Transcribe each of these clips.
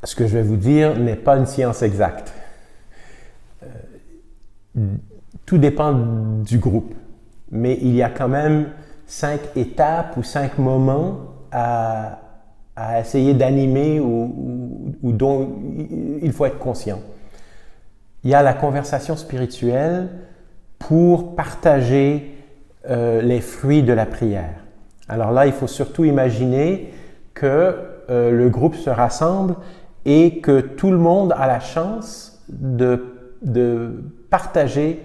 ce que je vais vous dire n'est pas une science exacte. Tout dépend du groupe, mais il y a quand même 5 étapes ou 5 moments à essayer d'animer ou dont il faut être conscient. Il y a la conversation spirituelle pour partager les fruits de la prière. Alors là, il faut surtout imaginer que le groupe se rassemble et que tout le monde a la chance de partager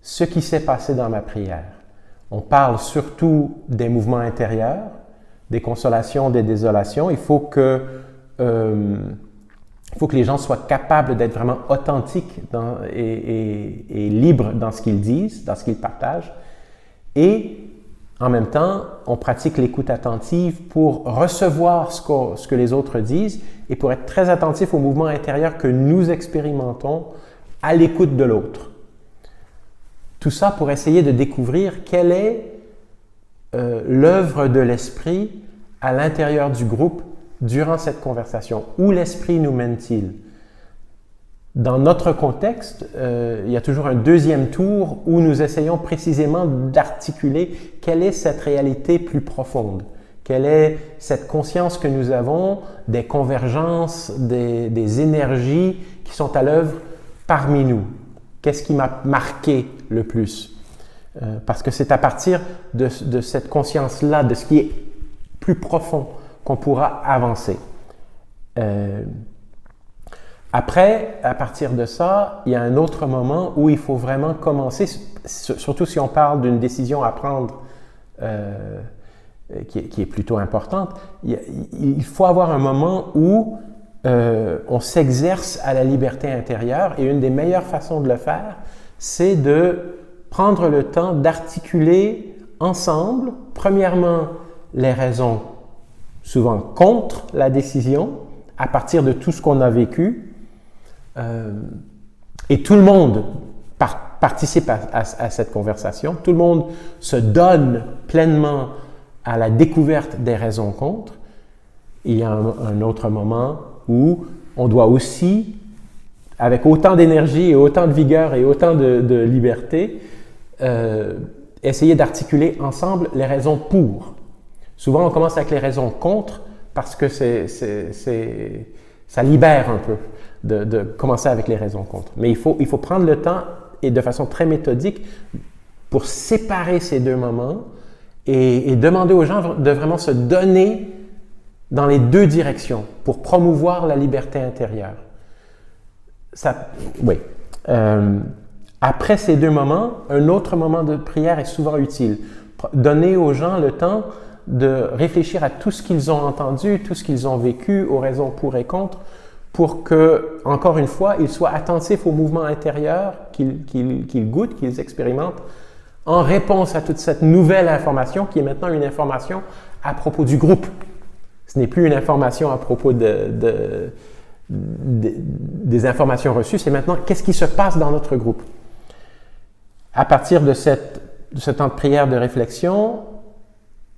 ce qui s'est passé dans ma prière. On parle surtout des mouvements intérieurs, des consolations, des désolations. Il faut que les gens soient capables d'être vraiment authentiques et libres dans ce qu'ils disent, dans ce qu'ils partagent. Et en même temps, on pratique l'écoute attentive pour recevoir ce que les autres disent et pour être très attentif aux mouvements intérieurs que nous expérimentons à l'écoute de l'autre. Tout ça pour essayer de découvrir quelle est l'œuvre de l'esprit à l'intérieur du groupe durant cette conversation. Où l'esprit nous mène-t-il? Dans notre contexte, il y a toujours un deuxième tour où nous essayons précisément d'articuler quelle est cette réalité plus profonde, quelle est cette conscience que nous avons des convergences, des énergies qui sont à l'œuvre parmi nous. Qu'est-ce qui m'a marqué le plus? Parce que c'est à partir de cette conscience-là, de ce qui est plus profond, qu'on pourra avancer. Après, à partir de ça, il y a un autre moment où il faut vraiment commencer, surtout si on parle d'une décision à prendre qui est plutôt importante, il faut avoir un moment où on s'exerce à la liberté intérieure et une des meilleures façons de le faire, c'est de prendre le temps d'articuler ensemble, premièrement, les raisons souvent contre la décision, à partir de tout ce qu'on a vécu, et tout le monde participe à cette conversation, tout le monde se donne pleinement à la découverte des raisons contre. Il y a un autre moment où on doit aussi, avec autant d'énergie et autant de vigueur et autant de liberté, essayer d'articuler ensemble les raisons pour. Souvent, on commence avec les raisons contre parce que ça libère un peu de commencer avec les raisons contre. Mais il faut prendre le temps et de façon très méthodique pour séparer ces deux moments et demander aux gens de vraiment se donner dans les deux directions pour promouvoir la liberté intérieure. Oui. Après ces deux moments, un autre moment de prière est souvent utile. Donner aux gens le temps de réfléchir à tout ce qu'ils ont entendu, tout ce qu'ils ont vécu, aux raisons pour et contre, pour que, encore une fois, ils soient attentifs aux mouvements intérieurs qu'ils goûtent, qu'ils expérimentent, en réponse à toute cette nouvelle information qui est maintenant une information à propos du groupe. Ce n'est plus une information à propos des informations reçues, c'est maintenant qu'est-ce qui se passe dans notre groupe. À partir de ce temps de prière, de réflexion,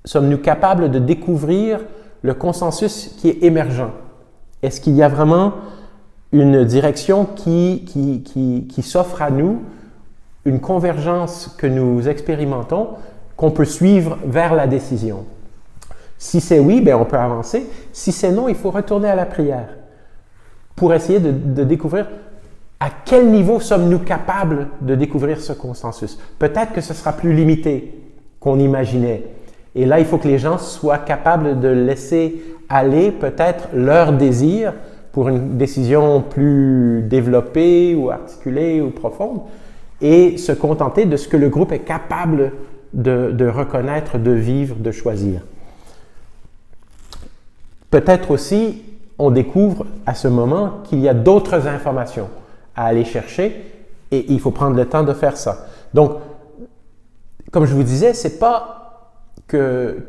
sommes-nous capables de découvrir le consensus qui est émergent? Est-ce qu'il y a vraiment une direction qui s'offre à nous, une convergence que nous expérimentons, qu'on peut suivre vers la décision? Si c'est oui, bien on peut avancer. Si c'est non, il faut retourner à la prière pour essayer de découvrir à quel niveau sommes-nous capables de découvrir ce consensus. Peut-être que ce sera plus limité qu'on imaginait. Et là, il faut que les gens soient capables de laisser aller peut-être leur désir pour une décision plus développée ou articulée ou profonde et se contenter de ce que le groupe est capable de reconnaître, de vivre, de choisir. Peut-être aussi, on découvre à ce moment qu'il y a d'autres informations à aller chercher et il faut prendre le temps de faire ça. Donc, comme je vous disais, c'est pas qu'il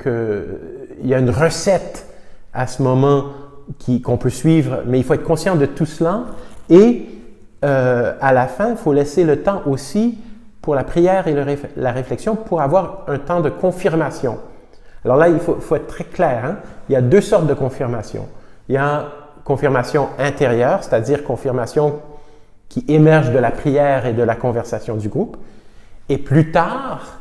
y a une recette à ce moment qu'on peut suivre, mais il faut être conscient de tout cela et à la fin, il faut laisser le temps aussi pour la prière et la réflexion pour avoir un temps de confirmation. Alors là, il faut être très clair. Hein? Il y a deux sortes de confirmation. Il y a confirmation intérieure, c'est-à-dire confirmation qui émerge de la prière et de la conversation du groupe. Et plus tard,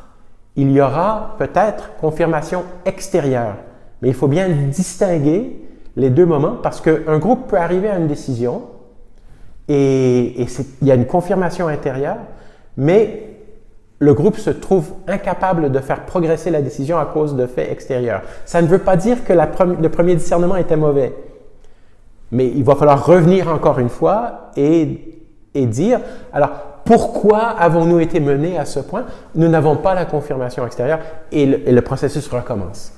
il y aura peut-être confirmation extérieure. Mais il faut bien distinguer les deux moments parce qu'un groupe peut arriver à une décision et il y a une confirmation intérieure, mais le groupe se trouve incapable de faire progresser la décision à cause de faits extérieurs. Ça ne veut pas dire que le premier discernement était mauvais, mais il va falloir revenir encore une fois et dire, alors pourquoi avons-nous été menés à ce point? Nous n'avons pas la confirmation extérieure et le processus recommence.